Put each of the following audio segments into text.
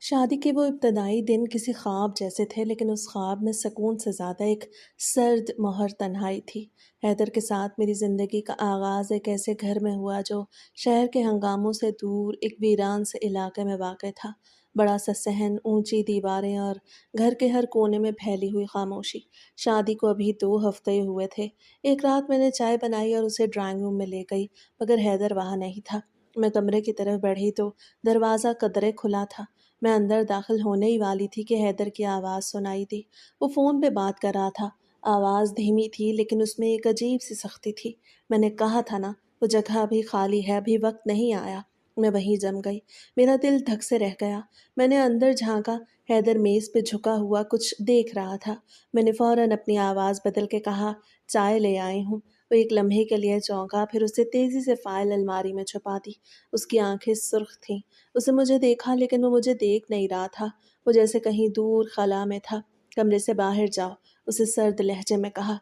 شادی کے وہ ابتدائی دن کسی خواب جیسے تھے، لیکن اس خواب میں سکون سے زیادہ ایک سرد مہر تنہائی تھی۔ حیدر کے ساتھ میری زندگی کا آغاز ایک ایسے گھر میں ہوا جو شہر کے ہنگاموں سے دور ایک ویران سے علاقے میں واقع تھا۔ بڑا سا صحن، اونچی دیواریں اور گھر کے ہر کونے میں پھیلی ہوئی خاموشی۔ شادی کو ابھی 2 ہفتے ہوئے تھے۔ ایک رات میں نے چائے بنائی اور اسے ڈرائنگ روم میں لے گئی، مگر حیدر وہاں نہیں تھا۔ میں کمرے کی طرف بڑھی تو دروازہ قدرے کھلا تھا۔ میں اندر داخل ہونے ہی والی تھی کہ حیدر کی آواز سنائی دی۔ وہ فون پہ بات کر رہا تھا۔ آواز دھیمی تھی لیکن اس میں ایک عجیب سی سختی تھی۔ میں نے کہا تھا نا، وہ جگہ ابھی خالی ہے، ابھی وقت نہیں آیا۔ میں وہیں جم گئی۔ میرا دل دھک سے رہ گیا۔ میں نے اندر جھانکا۔ حیدر میز پہ جھکا ہوا کچھ دیکھ رہا تھا۔ میں نے فوراً اپنی آواز بدل کے کہا، چائے لے آئی ہوں۔ وہ ایک لمحے کے لیے چونکا، پھر اسے تیزی سے فائل الماری میں چھپا دی۔ اس کی آنکھیں سرخ تھیں۔ اسے مجھے دیکھا لیکن وہ مجھے دیکھ نہیں رہا تھا۔ وہ جیسے کہیں دور خلا میں تھا۔ کمرے سے باہر جاؤ، اسے سرد لہجے میں کہا۔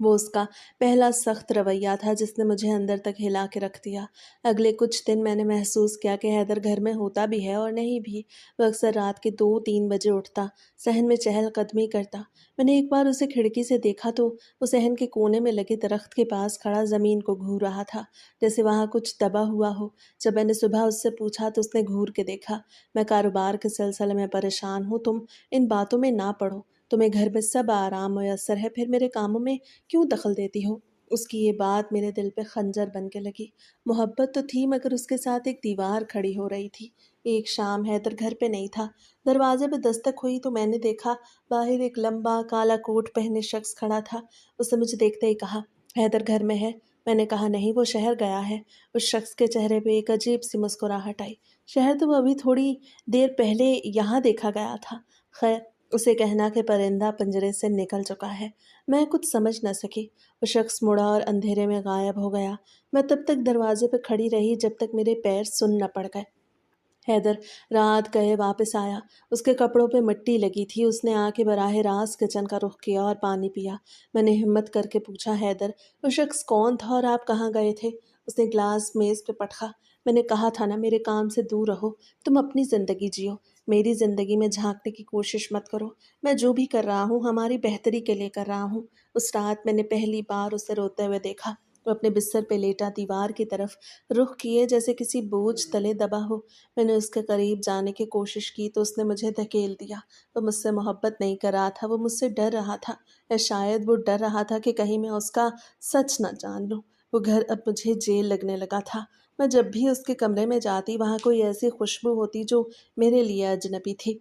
وہ اس کا پہلا سخت رویہ تھا جس نے مجھے اندر تک ہلا کے رکھ دیا۔ اگلے کچھ دن میں نے محسوس کیا کہ حیدر گھر میں ہوتا بھی ہے اور نہیں بھی۔ وہ اکثر رات کے 2-3 بجے اٹھتا، صحن میں چہل قدمی کرتا۔ میں نے ایک بار اسے کھڑکی سے دیکھا تو وہ صحن کے کونے میں لگے درخت کے پاس کھڑا زمین کو گھور رہا تھا، جیسے وہاں کچھ دبا ہوا ہو۔ جب میں نے صبح اس سے پوچھا تو اس نے گھور کے دیکھا۔ میں کاروبار کے سلسلے میں پریشان ہوں، تم ان باتوں میں نہ پڑو۔ تمہیں گھر میں سب آرام میسر ہے، پھر میرے کاموں میں کیوں دخل دیتی ہو؟ اس کی یہ بات میرے دل پہ خنجر بن کے لگی۔ محبت تو تھی مگر اس کے ساتھ ایک دیوار کھڑی ہو رہی تھی۔ ایک شام حیدر گھر پہ نہیں تھا۔ دروازے پہ دستک ہوئی تو میں نے دیکھا باہر ایک لمبا کالا کوٹ پہنے شخص کھڑا تھا۔ اس نے مجھے دیکھتے ہی کہا، حیدر گھر میں ہے؟ میں نے کہا نہیں، وہ شہر گیا ہے۔ اس شخص کے چہرے پہ ایک عجیب سی مسکراہٹ آئی۔ شہر تو وہ ابھی تھوڑی دیر پہلے یہاں دیکھا گیا تھا۔ خیر، اسے کہنا کہ پرندہ پنجرے سے نکل چکا ہے۔ میں کچھ سمجھ نہ سکی۔ وہ شخص مڑا اور اندھیرے میں غائب ہو گیا۔ میں تب تک دروازے پہ کھڑی رہی جب تک میرے پیر سن نہ پڑ گئے۔ حیدر رات گئے واپس آیا۔ اس کے کپڑوں پہ مٹی لگی تھی۔ اس نے آ کے براہ راست کچن کا رخ کیا اور پانی پیا۔ میں نے ہمت کر کے پوچھا، حیدر وہ شخص کون تھا اور آپ کہاں گئے تھے؟ اس نے گلاس میز پہ پٹکا۔ میں نے کہا تھا نا، میرے کام سے دور رہو، تم اپنی زندگی جیو، میری زندگی میں جھانکنے کی کوشش مت کرو۔ میں جو بھی کر رہا ہوں ہماری بہتری کے لیے کر رہا ہوں۔ اس رات میں نے پہلی بار اسے روتے ہوئے دیکھا۔ وہ اپنے بستر پہ لیٹا دیوار کی طرف رخ کیے جیسے کسی بوجھ تلے دبا ہو۔ میں نے اس کے قریب جانے کی کوشش کی تو اس نے مجھے دھکیل دیا۔ وہ مجھ سے محبت نہیں کر رہا تھا، وہ مجھ سے ڈر رہا تھا، یا شاید وہ ڈر رہا تھا کہ کہیں میں اس کا سچ نہ جان لوں۔ وہ گھر اب مجھے جیل لگنے لگا تھا۔ میں جب بھی اس کے کمرے میں جاتی وہاں کوئی ایسی خوشبو ہوتی جو میرے لیے اجنبی تھی۔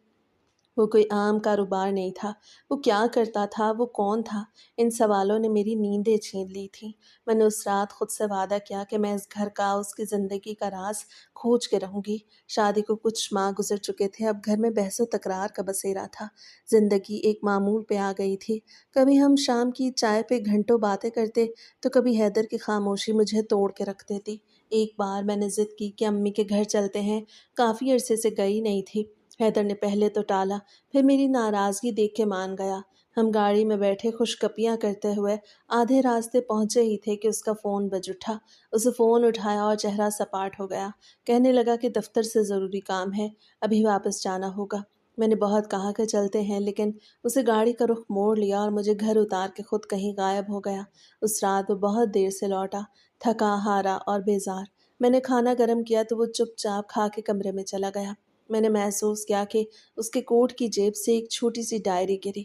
وہ کوئی عام کاروبار نہیں تھا۔ وہ کیا کرتا تھا، وہ کون تھا؟ ان سوالوں نے میری نیندیں چھین لی تھیں۔ میں نے اس رات خود سے وعدہ کیا کہ میں اس گھر کا، اس کی زندگی کا راز کھوج کے رہوں گی۔ شادی کو کچھ ماہ گزر چکے تھے، اب گھر میں بحث و تکرار کا بسیرا تھا۔ زندگی ایک معمول پہ آ گئی تھی۔ کبھی ہم شام کی چائے پہ گھنٹوں باتیں کرتے تو کبھی حیدر کی خاموشی مجھے توڑ کے رکھ دیتی۔ ایک بار میں نے ضد کی کہ امی کے گھر چلتے ہیں، کافی عرصے سے گئی نہیں تھی۔ حیدر نے پہلے تو ٹالا، پھر میری ناراضگی دیکھ کے مان گیا۔ ہم گاڑی میں بیٹھے خوش گپیاں کرتے ہوئے آدھے راستے پہنچے ہی تھے کہ اس کا فون بج اٹھا۔ اسے فون اٹھایا اور چہرہ سپاٹ ہو گیا۔ کہنے لگا کہ دفتر سے ضروری کام ہے، ابھی واپس جانا ہوگا۔ میں نے بہت کہا کہ چلتے ہیں، لیکن اسے گاڑی کا رخ موڑ لیا اور مجھے گھر اتار کے خود کہیں غائب ہو گیا۔ اس رات وہ بہت دیر سے لوٹا، تھکا ہارا اور بیزار۔ میں نے کھانا گرم کیا تو وہ چپ چاپ کھا کے کمرے میں چلا گیا۔ میں نے محسوس کیا کہ اس کے کوٹ کی جیب سے ایک چھوٹی سی ڈائری گری۔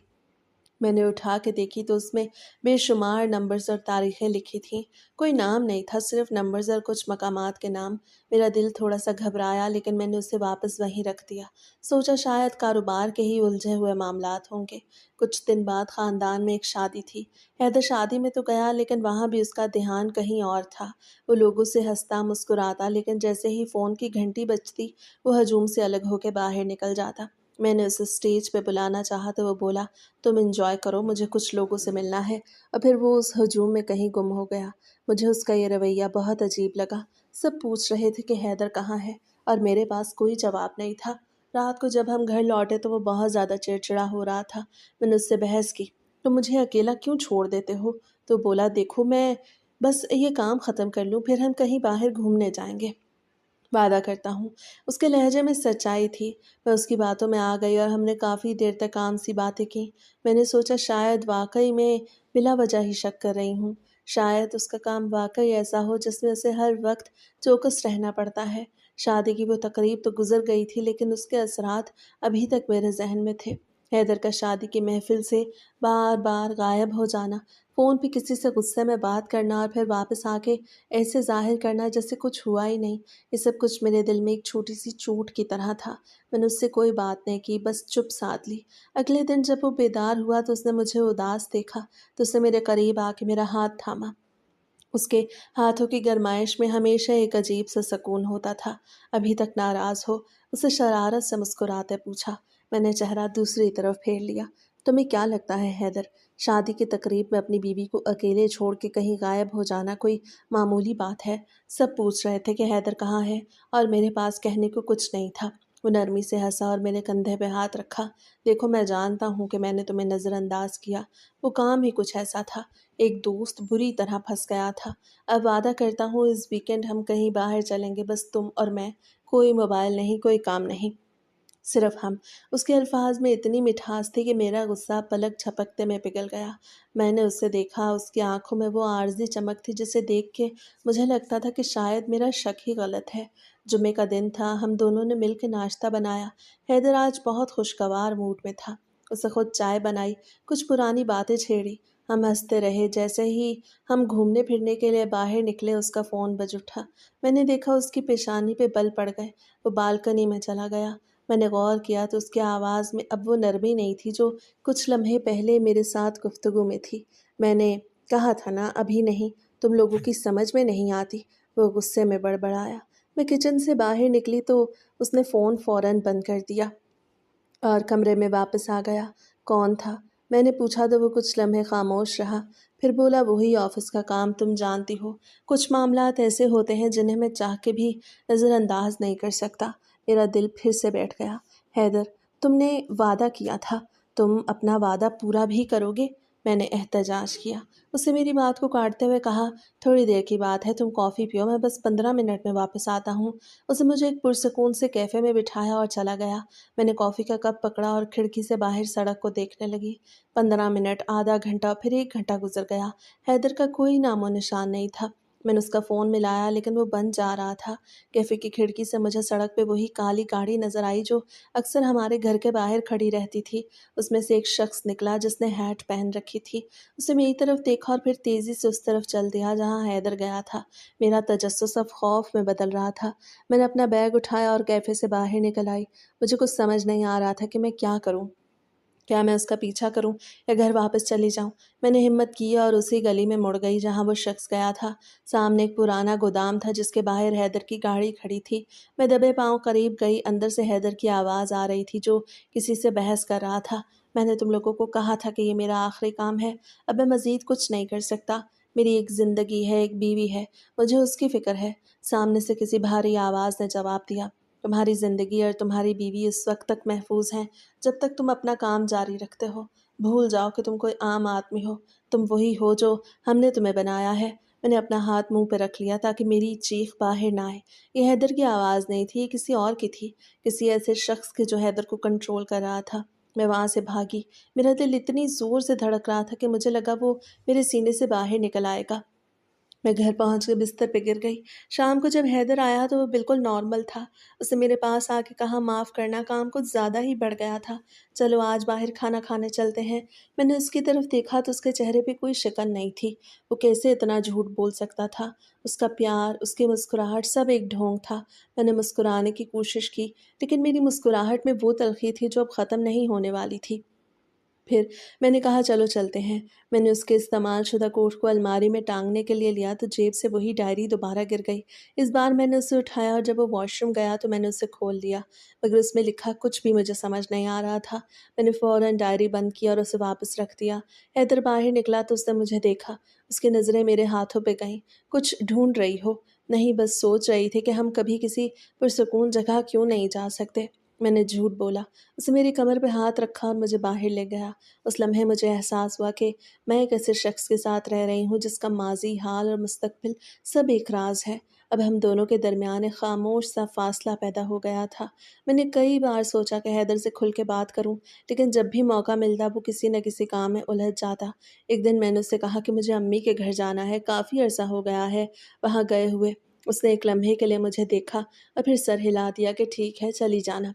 میں نے اٹھا کے دیکھی تو اس میں بے شمار نمبرز اور تاریخیں لکھی تھیں۔ کوئی نام نہیں تھا، صرف نمبرز اور کچھ مقامات کے نام۔ میرا دل تھوڑا سا گھبرایا لیکن میں نے اسے واپس وہیں رکھ دیا۔ سوچا شاید کاروبار کے ہی الجھے ہوئے معاملات ہوں گے۔ کچھ دن بعد خاندان میں ایک شادی تھی۔ حیدر شادی میں تو گیا لیکن وہاں بھی اس کا دھیان کہیں اور تھا۔ وہ لوگوں سے ہنستا مسکراتا، لیکن جیسے ہی فون کی گھنٹی بجتی وہ ہجوم سے الگ ہو کے باہر نکل جاتا۔ میں نے اسے اسٹیج پہ بلانا چاہا تو وہ بولا، تم انجوائے کرو، مجھے کچھ لوگوں سے ملنا ہے، اور پھر وہ اس ہجوم میں کہیں گم ہو گیا۔ مجھے اس کا یہ رویہ بہت عجیب لگا۔ سب پوچھ رہے تھے کہ حیدر کہاں ہے، اور میرے پاس کوئی جواب نہیں تھا۔ رات کو جب ہم گھر لوٹے تو وہ بہت زیادہ چڑچڑا ہو رہا تھا۔ میں نے اس سے بحث کی، تم مجھے اکیلا کیوں چھوڑ دیتے ہو؟ تو بولا، دیکھو میں بس یہ کام ختم کر لوں، پھر ہم کہیں باہر گھومنے جائیں گے۔ وعدہ کرتا ہوں۔ اس کے لہجے میں سچائی تھی۔ میں اس کی باتوں میں آ گئی اور ہم نے کافی دیر تک عام سی باتیں کی۔ میں نے سوچا شاید واقعی میں بلا وجہ ہی شک کر رہی ہوں۔ شاید اس کا کام واقعی ایسا ہو جس میں اسے ہر وقت چوکس رہنا پڑتا ہے۔ شادی کی وہ تقریب تو گزر گئی تھی لیکن اس کے اثرات ابھی تک میرے ذہن میں تھے۔ حیدر کا شادی کی محفل سے بار بار غائب ہو جانا، فون پہ کسی سے غصے میں بات کرنا اور پھر واپس آ کے ایسے ظاہر کرنا جیسے کچھ ہوا ہی نہیں، یہ سب کچھ میرے دل میں ایک چھوٹی سی چوٹ کی طرح تھا۔ میں نے اس سے کوئی بات نہیں کی، بس چپ سادھ لی۔ اگلے دن جب وہ بیدار ہوا تو اس نے مجھے اداس دیکھا تو اس نے میرے قریب آ کے میرا ہاتھ تھاما۔ اس کے ہاتھوں کی گرمائش میں ہمیشہ ایک عجیب سا سکون ہوتا تھا۔ ابھی تک ناراض ہو، اسے شرارت سے مسکراتے پوچھا۔ میں نے چہرہ دوسری طرف پھیر لیا۔ تمہیں کیا لگتا ہے حیدر، شادی کی تقریب میں اپنی بیوی کو اکیلے چھوڑ کے کہیں غائب ہو جانا کوئی معمولی بات ہے؟ سب پوچھ رہے تھے کہ حیدر کہاں ہے اور میرے پاس کہنے کو کچھ نہیں تھا۔ وہ نرمی سے ہنسا اور میرے کندھے پہ ہاتھ رکھا۔ دیکھو میں جانتا ہوں کہ میں نے تمہیں نظر انداز کیا، وہ کام ہی کچھ ایسا تھا، ایک دوست بری طرح پھنس گیا تھا۔ اب وعدہ کرتا ہوں اس ویکنڈ ہم کہیں باہر چلیں گے، بس تم اور میں، کوئی موبائل نہیں، کوئی کام نہیں، صرف ہم۔ اس کے الفاظ میں اتنی مٹھاس تھی کہ میرا غصہ پلک جھپکتے میں پگھل گیا۔ میں نے اسے دیکھا، اس کی آنکھوں میں وہ عارضی چمک تھی جسے دیکھ کے مجھے لگتا تھا کہ شاید میرا شک ہی غلط ہے۔ جمعے کا دن تھا، ہم دونوں نے مل کے ناشتہ بنایا۔ حیدر آج بہت خوشگوار موڈ میں تھا۔ اسے خود چائے بنائی، کچھ پرانی باتیں چھیڑی، ہم ہنستے رہے۔ جیسے ہی ہم گھومنے پھرنے کے لیے باہر نکلے اس کا فون بج اٹھا۔ میں نے دیکھا اس کی پیشانی پہ بل پڑ گئے، وہ بالکنی میں چلا گیا۔ میں نے غور کیا تو اس کی آواز میں اب وہ نرمی نہیں تھی جو کچھ لمحے پہلے میرے ساتھ گفتگو میں تھی۔ میں نے کہا تھا نا ابھی نہیں، تم لوگوں کی سمجھ میں نہیں آتی، وہ غصے میں بڑبڑایا۔ میں کچن سے باہر نکلی تو اس نے فون فوراً بند کر دیا اور کمرے میں واپس آ گیا۔ کون تھا؟ میں نے پوچھا تو وہ کچھ لمحے خاموش رہا، پھر بولا وہی آفس کا کام، تم جانتی ہو کچھ معاملات ایسے ہوتے ہیں جنہیں میں چاہ کے بھی نظر انداز نہیں کر سکتا۔ میرا دل پھر سے بیٹھ گیا۔ حیدر، تم نے وعدہ کیا تھا، تم اپنا وعدہ پورا بھی کرو گے؟ میں نے احتجاج کیا۔ اس سے میری بات کو کاٹتے ہوئے کہا، تھوڑی دیر کی بات ہے، تم کافی پیو، میں بس 15 منٹ میں واپس آتا ہوں۔ اسے مجھے ایک پرسکون سے کیفے میں بٹھایا اور چلا گیا۔ میں نے کافی کا کپ پکڑا اور کھڑکی سے باہر سڑک کو دیکھنے لگی۔ 15 منٹ، آدھا گھنٹہ، پھر 1 گھنٹہ گزر گیا۔ حیدر کا کوئی نام و نشان نہیں تھا۔ میں نے اس کا فون ملایا لیکن وہ بند جا رہا تھا۔ کیفے کی کھڑکی سے مجھے سڑک پہ وہی کالی گاڑی نظر آئی جو اکثر ہمارے گھر کے باہر کھڑی رہتی تھی۔ اس میں سے ایک شخص نکلا جس نے ہیٹ پہن رکھی تھی۔ اس نے میری طرف دیکھا اور پھر تیزی سے اس طرف چل دیا جہاں حیدر گیا تھا۔ میرا تجسس اب خوف میں بدل رہا تھا۔ میں نے اپنا بیگ اٹھایا اور کیفے سے باہر نکل آئی۔ مجھے کچھ سمجھ نہیں آ رہا تھا کہ میں کیا کروں۔ کیا میں اس کا پیچھا کروں یا گھر واپس چلی جاؤں؟ میں نے ہمت کی اور اسی گلی میں مڑ گئی جہاں وہ شخص گیا تھا۔ سامنے ایک پرانا گودام تھا جس کے باہر حیدر کی گاڑی کھڑی تھی۔ میں دبے پاؤں قریب گئی، اندر سے حیدر کی آواز آ رہی تھی جو کسی سے بحث کر رہا تھا۔ میں نے تم لوگوں کو کہا تھا کہ یہ میرا آخری کام ہے، اب میں مزید کچھ نہیں کر سکتا۔ میری ایک زندگی ہے، ایک بیوی ہے، مجھے اس کی فکر ہے۔ سامنے سے کسی بھاری آواز نے جواب دیا، تمہاری زندگی اور تمہاری بیوی اس وقت تک محفوظ ہیں جب تک تم اپنا کام جاری رکھتے ہو۔ بھول جاؤ کہ تم کوئی عام آدمی ہو، تم وہی ہو جو ہم نے تمہیں بنایا ہے۔ میں نے اپنا ہاتھ منہ پہ رکھ لیا تاکہ میری چیخ باہر نہ آئے۔ یہ حیدر کی آواز نہیں تھی، یہ کسی اور کی تھی، کسی ایسے شخص کی جو حیدر کو کنٹرول کر رہا تھا۔ میں وہاں سے بھاگی۔ میرا دل اتنی زور سے دھڑک رہا تھا کہ مجھے لگا وہ میرے سینے سے باہر نکل آئے گا۔ میں گھر پہنچ کے بستر پہ گر گئی۔ شام کو جب حیدر آیا تو وہ بالکل نارمل تھا۔ اس نے میرے پاس آ کے کہا، معاف کرنا، کام کچھ زیادہ ہی بڑھ گیا تھا، چلو آج باہر کھانا کھانے چلتے ہیں۔ میں نے اس کی طرف دیکھا تو اس کے چہرے پہ کوئی شکن نہیں تھی۔ وہ کیسے اتنا جھوٹ بول سکتا تھا؟ اس کا پیار، اس کی مسکراہٹ، سب ایک ڈھونگ تھا۔ میں نے مسکرانے کی کوشش کی لیکن میری مسکراہٹ میں وہ تلخی تھی جو اب ختم نہیں ہونے والی تھی۔ پھر میں نے کہا چلو چلتے ہیں۔ میں نے اس کے استعمال شدہ کوٹ کو الماری میں ٹانگنے کے لیے لیا تو جیب سے وہی ڈائری دوبارہ گر گئی۔ اس بار میں نے اسے اٹھایا اور جب وہ واش روم گیا تو میں نے اسے کھول دیا، مگر اس میں لکھا کچھ بھی مجھے سمجھ نہیں آ رہا تھا۔ میں نے فوراً ڈائری بند کی اور اسے واپس رکھ دیا۔ حیدر باہر نکلا تو اس نے مجھے دیکھا، اس کی نظریں میرے ہاتھوں پہ گئیں۔ کچھ ڈھونڈ رہی ہو؟ نہیں، بس سوچ رہی تھی کہ ہم کبھی کسی پرسکون جگہ کیوں نہیں جا سکتے۔ میں نے جھوٹ بولا۔ اس نے میری کمر پہ ہاتھ رکھا اور مجھے باہر لے گیا۔ اس لمحے مجھے احساس ہوا کہ میں ایک ایسے شخص کے ساتھ رہ رہی ہوں جس کا ماضی، حال اور مستقبل سب ایک راز ہے۔ اب ہم دونوں کے درمیان ایک خاموش سا فاصلہ پیدا ہو گیا تھا۔ میں نے کئی بار سوچا کہ حیدر سے کھل کے بات کروں، لیکن جب بھی موقع ملتا وہ کسی نہ کسی کام میں الجھ جاتا۔ ایک دن میں نے اس سے کہا کہ مجھے امی کے گھر جانا ہے، کافی عرصہ ہو گیا ہے وہاں گئے ہوئے۔ اس نے ایک لمحے کے لیے مجھے دیکھا اور پھر سر ہلا دیا کہ ٹھیک ہے، چلی جانا۔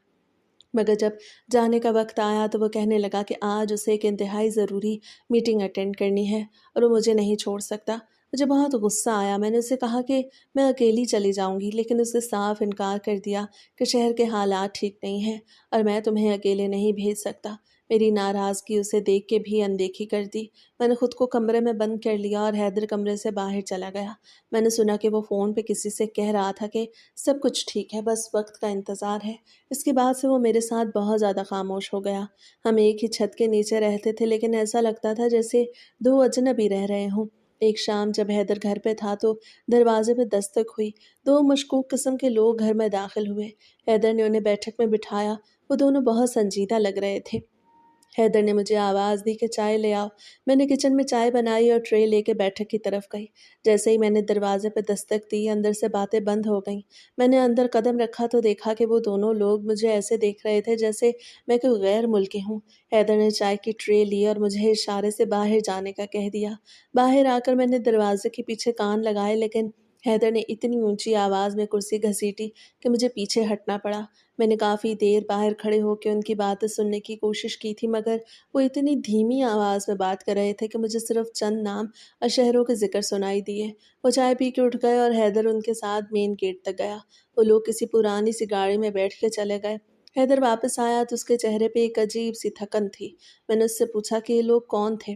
مگر جب جانے کا وقت آیا تو وہ کہنے لگا کہ آج اسے ایک انتہائی ضروری میٹنگ اٹینڈ کرنی ہے اور وہ مجھے نہیں چھوڑ سکتا۔ مجھے بہت غصہ آیا۔ میں نے اسے کہا کہ میں اکیلی چلی جاؤں گی، لیکن اس نے صاف انکار کر دیا کہ شہر کے حالات ٹھیک نہیں ہیں اور میں تمہیں اکیلے نہیں بھیج سکتا۔ میری ناراضگی اسے دیکھ کے بھی اندیکھی کر دی۔ میں نے خود کو کمرے میں بند کر لیا اور حیدر کمرے سے باہر چلا گیا۔ میں نے سنا کہ وہ فون پہ کسی سے کہہ رہا تھا کہ سب کچھ ٹھیک ہے، بس وقت کا انتظار ہے۔ اس کے بعد سے وہ میرے ساتھ بہت زیادہ خاموش ہو گیا۔ ہم ایک ہی چھت کے نیچے رہتے تھے، لیکن ایسا لگتا تھا جیسے دو اجنبی رہ رہے ہوں۔ ایک شام جب حیدر گھر پہ تھا تو دروازے پہ دستک ہوئی۔ دو مشکوک قسم کے لوگ گھر میں داخل ہوئے۔ حیدر نے انہیں بیٹھک میں بٹھایا۔ وہ دونوں بہت سنجیدہ لگ رہے تھے۔ حیدر نے مجھے آواز دی کہ چائے لے آؤ۔ میں نے کچن میں چائے بنائی اور ٹرے لے کے بیٹھک کی طرف گئی۔ جیسے ہی میں نے دروازے پہ دستک دی، اندر سے باتیں بند ہو گئیں۔ میں نے اندر قدم رکھا تو دیکھا کہ وہ دونوں لوگ مجھے ایسے دیکھ رہے تھے جیسے میں کوئی غیر ملکی ہوں۔ حیدر نے چائے کی ٹرے لی اور مجھے اشارے سے باہر جانے کا کہہ دیا۔ باہر آ کر میں نے دروازے کے پیچھے کان لگائے، لیکن حیدر نے اتنی اونچی آواز میں کرسی گھسیٹی کہ مجھے پیچھے ہٹنا پڑا۔ میں نے کافی دیر باہر کھڑے ہو کے ان کی باتیں سننے کی کوشش کی تھی، مگر وہ اتنی دھیمی آواز میں بات کر رہے تھے کہ مجھے صرف چند نام اور شہروں کے ذکر سنائی دیے۔ وہ چائے پی کے اٹھ گئے اور حیدر ان کے ساتھ مین گیٹ تک گیا۔ وہ لوگ کسی پرانی سی گاڑی میں بیٹھ کے چلے گئے۔ حیدر واپس آیا تو اس کے چہرے پہ ایک عجیب سی تھکن تھی۔ میں نے اس سے پوچھا کہ یہ لوگ کون تھے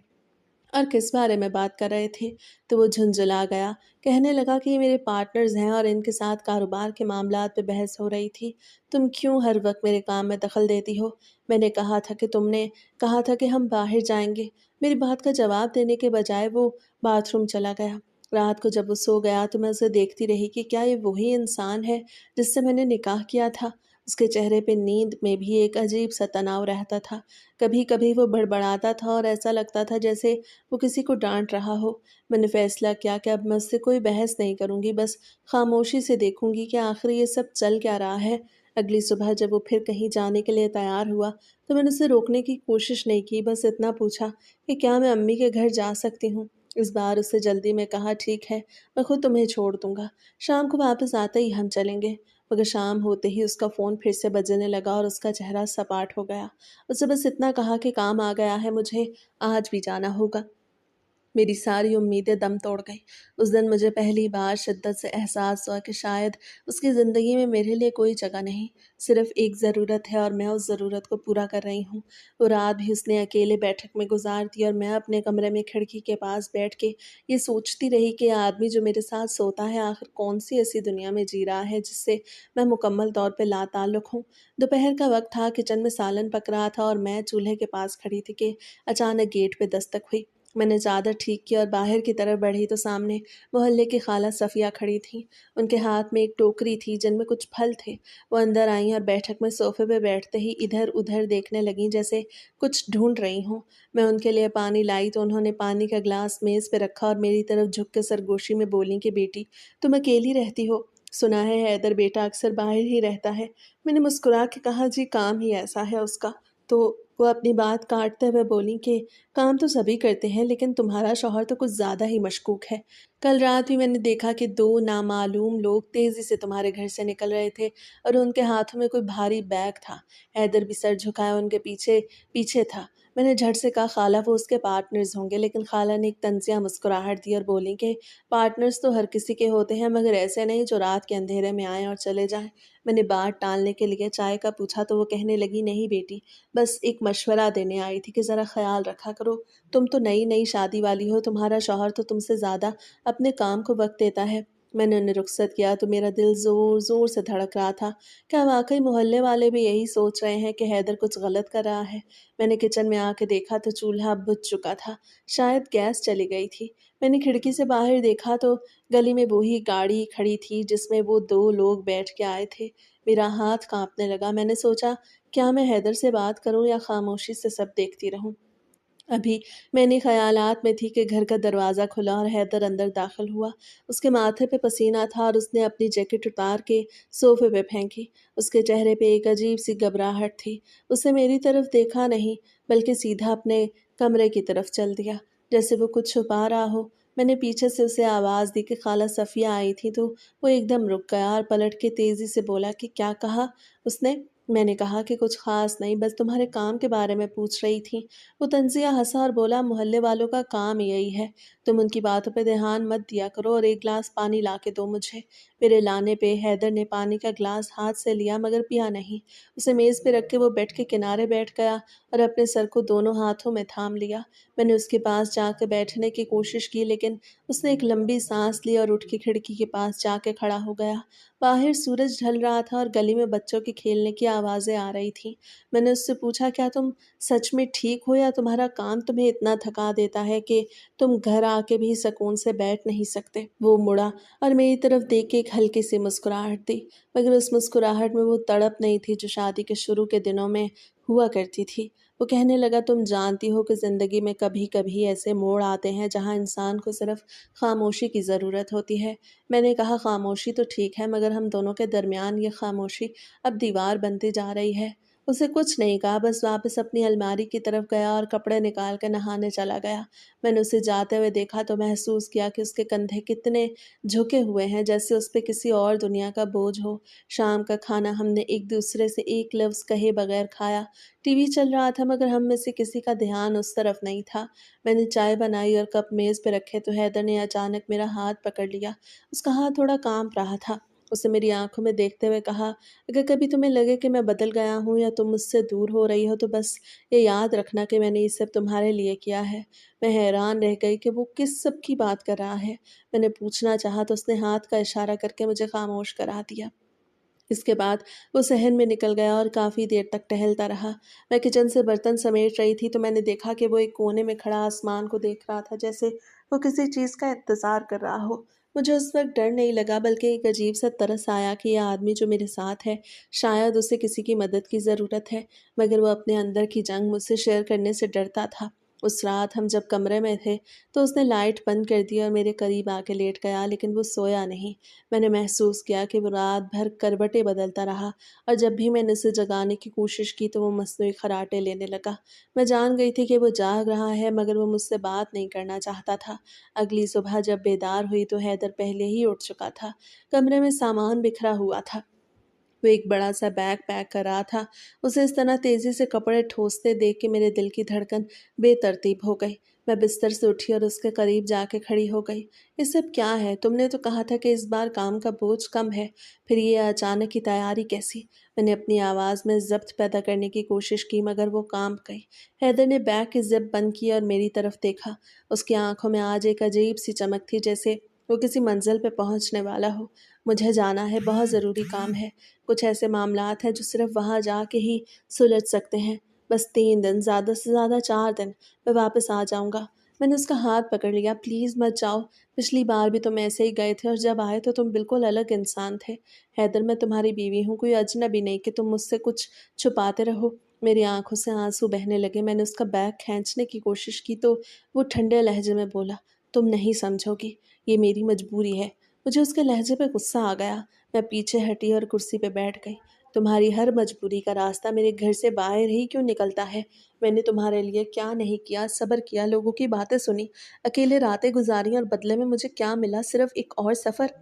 اور کس بارے میں بات کر رہے تھے، تو وہ جھنجھلا گیا۔ کہنے لگا کہ یہ میرے پارٹنرز ہیں اور ان کے ساتھ کاروبار کے معاملات پہ بحث ہو رہی تھی۔ تم کیوں ہر وقت میرے کام میں دخل دیتی ہو؟ میں نے کہا تھا کہ تم نے کہا تھا کہ ہم باہر جائیں گے۔ میری بات کا جواب دینے کے بجائے وہ باتھ روم چلا گیا۔ رات کو جب وہ سو گیا تو میں اسے دیکھتی رہی کہ کیا یہ وہی انسان ہے جس سے میں نے نکاح کیا تھا۔ اس کے چہرے پہ نیند میں بھی ایک عجیب سا تناؤ رہتا تھا۔ کبھی کبھی وہ بڑبڑاتا تھا اور ایسا لگتا تھا جیسے وہ کسی کو ڈانٹ رہا ہو۔ میں نے فیصلہ کیا کہ اب میں اس سے کوئی بحث نہیں کروں گی، بس خاموشی سے دیکھوں گی کہ آخر یہ سب چل کیا رہا ہے۔ اگلی صبح جب وہ پھر کہیں جانے کے لیے تیار ہوا تو میں نے اسے روکنے کی کوشش نہیں کی، بس اتنا پوچھا کہ کیا میں امی کے گھر جا سکتی ہوں۔ اس بار اس سے جلدی میں کہا ٹھیک ہے، میں خود تمہیں چھوڑ دوں گا، شام کو واپس آتے ہی ہم چلیں گے۔ مگر شام ہوتے ہی اس کا فون پھر سے بجنے لگا اور اس کا چہرہ سپاٹ ہو گیا۔ اسے بس اتنا کہا کہ کام آ گیا ہے، مجھے آج بھی جانا ہوگا۔ میری ساری امیدیں دم توڑ گئیں۔ اس دن مجھے پہلی بار شدت سے احساس ہوا کہ شاید اس کی زندگی میں میرے لیے کوئی جگہ نہیں، صرف ایک ضرورت ہے اور میں اس ضرورت کو پورا کر رہی ہوں۔ وہ رات بھی اس نے اکیلے بیٹھک میں گزار دی اور میں اپنے کمرے میں کھڑکی کے پاس بیٹھ کے یہ سوچتی رہی کہ آدمی جو میرے ساتھ سوتا ہے آخر کون سی ایسی دنیا میں جی رہا ہے جس سے میں مکمل طور پہ لا تعلق ہوں۔ دوپہر کا وقت تھا، کچن میں سالن پک رہا تھا اور میں چولہے کے پاس کھڑی تھی کہ اچانک گیٹ پہ دستک ہوئی۔ میں نے چادر ٹھیک کی اور باہر کی طرف بڑھی تو سامنے محلے کی خالہ صفیہ کھڑی تھیں۔ ان کے ہاتھ میں ایک ٹوکری تھی جن میں کچھ پھل تھے۔ وہ اندر آئیں اور بیٹھک میں صوفے پہ بیٹھتے ہی ادھر ادھر دیکھنے لگیں جیسے کچھ ڈھونڈ رہی ہوں۔ میں ان کے لیے پانی لائی تو انہوں نے پانی کا گلاس میز پہ رکھا اور میری طرف جھک کے سرگوشی میں بولیں کہ بیٹی تم اکیلی رہتی ہو؟ سنا ہے حیدر بیٹا اکثر باہر ہی رہتا ہے۔ میں نے مسکرا کے کہا جی کام ہی ایسا ہے اس کا۔ تو وہ اپنی بات کاٹتے ہوئے بولیں کہ کام تو سبھی کرتے ہیں، لیکن تمہارا شوہر تو کچھ زیادہ ہی مشکوک ہے۔ کل رات بھی میں نے دیکھا کہ دو نامعلوم لوگ تیزی سے تمہارے گھر سے نکل رہے تھے اور ان کے ہاتھوں میں کوئی بھاری بیگ تھا۔ حیدر بھی سر جھکائے ان کے پیچھے پیچھے تھا۔ میں نے جھٹ سے کہا خالہ وہ اس کے پارٹنرز ہوں گے، لیکن خالہ نے ایک طنزیہ مسکراہٹ دی اور بولیں کہ پارٹنرز تو ہر کسی کے ہوتے ہیں، مگر ایسے نہیں جو رات کے اندھیرے میں آئیں اور چلے جائیں۔ میں نے بات ٹالنے کے لیے چائے کا پوچھا تو وہ کہنے لگی نہیں بیٹی، بس ایک مشورہ دینے آئی تھی کہ ذرا خیال رکھا کرو، تم تو نئی نئی شادی والی ہو، تمہارا شوہر تو تم سے زیادہ اپنے کام کو وقت دیتا ہے۔ میں نے انہیں رخصت کیا تو میرا دل زور زور سے دھڑک رہا تھا۔ کیا واقعی محلے والے بھی یہی سوچ رہے ہیں کہ حیدر کچھ غلط کر رہا ہے؟ میں نے کچن میں آ کے دیکھا تو چولہا بجھ چکا تھا، شاید گیس چلی گئی تھی۔ میں نے کھڑکی سے باہر دیکھا تو گلی میں وہی گاڑی کھڑی تھی جس میں وہ دو لوگ بیٹھ کے آئے تھے۔ میرا ہاتھ کانپنے لگا۔ میں نے سوچا کیا میں حیدر سے بات کروں یا خاموشی سے سب دیکھتی رہوں؟ अभी मैं इन्हीं ख़यालात में थी कि घर का दरवाज़ा खुला और हैदर अंदर दाखिल हुआ। उसके माथे पे पसीना था और उसने अपनी जैकेट उतार के सोफ़े पे फेंकी। उसके चेहरे पे एक अजीब-सी घबराहट थी। उसने मेरी तरफ देखा नहीं, बल्कि सीधा अपने कमरे की तरफ चल दिया, जैसे वो कुछ छुपा रहा हो। मैंने पीछे से उसे आवाज़ दी कि खाला सफ़िया आई थी, तो वो एकदम रुक गया और पलट के तेज़ी से बोला कि क्या कहा उसने? मैंने कहा कि कुछ ख़ास नहीं, बस तुम्हारे काम के बारे में पूछ रही थी। वो तंज़िया हँसा और बोला, मोहल्ले वालों का काम यही है, तुम उनकी बातों पे ध्यान मत दिया करो और एक गिलास पानी ला के दो मुझे। मेरे लाने पे हैदर ने पानी का गिलास हाथ से लिया मगर पिया नहीं। उसे मेज़ पे रख के वो बेड के किनारे बैठ गया और अपने सर को दोनों हाथों में थाम लिया। मैंने उसके पास जाकर बैठने की कोशिश की, लेकिन उसने एक लंबी सांस ली और उठ के खिड़की के पास जाके खड़ा हो गया। बाहर सूरज ढल रहा था और गली में बच्चों के खेलने की आवाज़ें आ रही थीं। मैंने उससे पूछा, क्या तुम सच में ठीक हो या तुम्हारा काम तुम्हें इतना थका देता है कि तुम घर आके भी सुकून से बैठ नहीं सकते? वो मुड़ा और मेरी तरफ देख के एक हल्की सी मुस्कुराहट दी, मगर उस मुस्कुराहट में वो तड़प नहीं थी जो शादी के शुरू के दिनों में हुआ करती थी। वो कहने लगा, तुम जानती हो कि ज़िंदगी में कभी-कभी ऐसे मोड़ आते हैं जहाँ इंसान को सिर्फ खामोशी की ज़रूरत होती है। मैंने कहा, खामोशी तो ठीक है, मगर हम दोनों के दरमियान ये खामोशी अब दीवार बनती जा रही है। उसे कुछ नहीं कहा, बस वापस अपनी अलमारी की तरफ गया और कपड़े निकाल कर नहाने चला गया। मैंने उसे जाते हुए देखा तो महसूस किया कि उसके कंधे कितने झुके हुए हैं, जैसे उस पे किसी और दुनिया का बोझ हो। शाम का खाना हमने एक दूसरे से एक लफ्ज़ कहे बगैर खाया। टीवी चल रहा था मगर हम में से किसी का ध्यान उस तरफ नहीं था। मैंने चाय बनाई और कप मेज़ पे रखे तो हैदर ने अचानक मेरा हाथ पकड़ लिया। उसका हाथ थोड़ा काँप रहा था। उसने मेरी आँखों में देखते हुए कहा, अगर कभी तुम्हें लगे कि मैं बदल गया हूँ या तुम मुझसे दूर हो रही हो तो बस ये याद रखना कि मैंने ये सब तुम्हारे लिए किया है। मैं हैरान रह गई कि वो किस सब की बात कर रहा है। मैंने पूछना चाहा तो उसने हाथ का इशारा करके मुझे खामोश करा दिया। इसके बाद वो सहन में निकल गया और काफ़ी देर तक टहलता रहा। मैं किचन से बर्तन समेट रही थी तो मैंने देखा कि वो एक कोने में खड़ा आसमान को देख रहा था, जैसे वो किसी चीज़ का इंतज़ार कर रहा हो। मुझे उस वक़्त डर नहीं लगा, बल्कि एक अजीब-सा तरस आया कि ये आदमी जो मेरे साथ है, शायद उसे किसी की मदद की ज़रूरत है, मगर वो अपने अंदर की जंग मुझसे शेयर करने से डरता था। उस रात हम जब कमरे में थे, तो उसने लाइट बंद कर दी और मेरे करीब आके लेट गया, लेकिन वो सोया नहीं। मैंने महसूस किया कि वो रात भर करवटें बदलता रहा और जब भी मैंने उसे जगाने की कोशिश की तो वो मसनूई खर्राटे लेने लगा। मैं जान गई थी कि वो जाग रहा है, मगर वो मुझसे बात नहीं करना चाहता था। अगली सुबह जब बेदार हुई तो हैदर पहले ही उठ चुका था। कमरे में सामान बिखरा हुआ था। वो एक बड़ा-सा बैग पैक कर रहा था। उसे इस तरह तेज़ी से कपड़े ठोसते देख के मेरे दिल की धड़कन बेतरतीब हो गई। मैं बिस्तर से उठी और उसके करीब जाके खड़ी हो गई। ये सब क्या है? तुमने तो कहा था कि इस बार काम का बोझ कम है, फिर ये अचानक की तैयारी कैसी? मैंने अपनी आवाज़ में ज़ब्त पैदा करने की कोशिश की, मगर वो काँप गई। हैदर ने बैग की ज़िप बंद की और मेरी तरफ देखा। उसकी आँखों में आज एक अजीब-सी चमक थी, जैसे वो किसी मंज़िल पे पहुँचने वाला हो। मुझे जाना है, बहुत ज़रूरी काम है। कुछ ऐसे मामलात हैं जो सिर्फ़ वहाँ जाके ही सुलझ सकते हैं। बस 3 दिन, ज़्यादा से ज़्यादा 4 दिन, मैं वापस आ जाऊँगा। मैंने उसका हाथ पकड़ लिया, प्लीज़ मत जाओ। पिछली बार भी तुम ऐसे ही गए थे और जब आए तो तुम बिल्कुल अलग इंसान थे। हैदर, मैं तुम्हारी बीवी हूँ, कोई अजनबी नहीं कि तुम मुझसे कुछ छुपाते रहो। मेरी आँखों से आँसू बहने लगे। मैंने उसका बैग खींचने की कोशिश की तो वो ठंडे लहजे में बोला, तुम नहीं समझोगी, ये मेरी मजबूरी है। मुझे उसके लहजे पे गुस्सा आ गया। मैं पीछे हटी और कुर्सी पे बैठ गई। तुम्हारी हर मजबूरी का रास्ता मेरे घर से बाहर ही क्यों निकलता है? मैंने तुम्हारे लिए क्या नहीं किया, सब्र किया, लोगों की बातें सुनी, अकेले रातें गुजारी और बदले में मुझे क्या मिला? सिर्फ़ एक और सफ़र।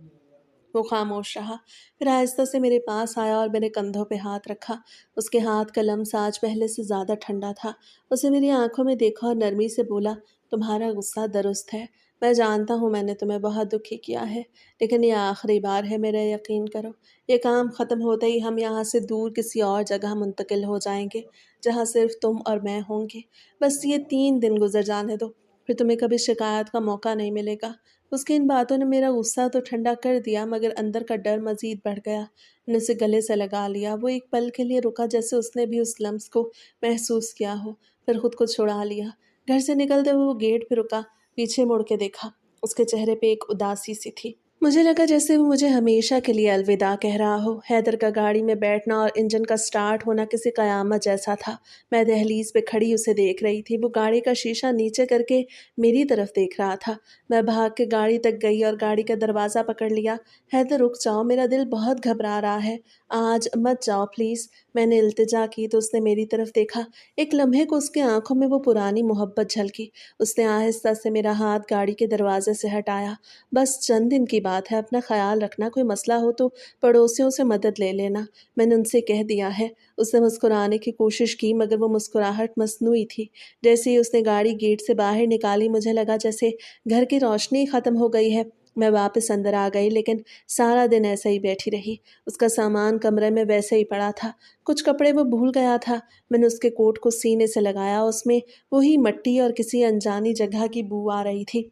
वो खामोश रहा, फिर आहिस्ता से मेरे पास आया और मेरे कंधों पे हाथ रखा। उसके हाथ का लम्स आज पहले से ज़्यादा ठंडा था। उसे मेरी आँखों में देखा और नरमी से बोला, तुम्हारा गुस्सा दुरुस्त है। मैं जानता हूँ मैंने तुम्हें बहुत दुखी किया है, लेकिन ये आखिरी बार है, मेरा यकीन करो। ये काम ख़त्म होते ही हम यहाँ से दूर किसी और जगह मुंतकिल हो जाएँगे, जहाँ सिर्फ़ तुम और मैं होंगे। बस ये 3 दिन गुज़र जाने दो, फिर तुम्हें कभी शिकायत का मौका नहीं मिलेगा। उसकी इन बातों ने मेरा गुस्सा तो ठंडा कर दिया, मगर अंदर का डर मज़ीद बढ़ गया। मैंने उसे गले से लगा लिया। वो एक पल के लिए रुका, जैसे उसने भी उस लम्स को महसूस किया हो, फिर खुद को छुड़ा लिया। घर से निकलते हुए वो गेट पे रुका, पीछे मुड़ के देखा। उसके चेहरे पे एक उदासी सी थी। मुझे लगा जैसे वो मुझे हमेशा के लिए अलविदा कह रहा हो। हैदर का गाड़ी में बैठना और इंजन का स्टार्ट होना किसी क़यामत जैसा था। मैं दहलीज पे खड़ी उसे देख रही थी। वो गाड़ी का शीशा नीचे करके मेरी तरफ देख रहा था। मैं भाग के गाड़ी तक गई और गाड़ी का दरवाज़ा पकड़ लिया। हैदर रुक जाओ, मेरा दिल बहुत घबरा रहा है। आज मत जाओ प्लीज़। मैंने इल्तिजा की तो उसने मेरी तरफ देखा। एक लम्हे को उसकी आंखों में वो पुरानी मोहब्बत झलकी। उसने आहिस्ता से मेरा हाथ गाड़ी के दरवाजे से हटाया। बस चंद दिन की बात है, अपना ख्याल रखना, कोई मसला हो तो पड़ोसियों से मदद ले लेना, मैंने उनसे कह दिया है। उसने मुस्कुराने की कोशिश की मगर वो मुस्कुराहट मस्नूई थी। जैसे ही उसने गाड़ी गेट से बाहर निकाली मुझे लगा जैसे घर की रोशनी ख़त्म हो गई है। मैं वापस अंदर आ गई लेकिन सारा दिन ऐसे ही बैठी रही। उसका सामान कमरे में वैसे ही पड़ा था। कुछ कपड़े वो भूल गया था। मैंने उसके कोट को सीने से लगाया, उसमें वही मिट्टी और किसी अनजानी जगह की बू आ रही थी।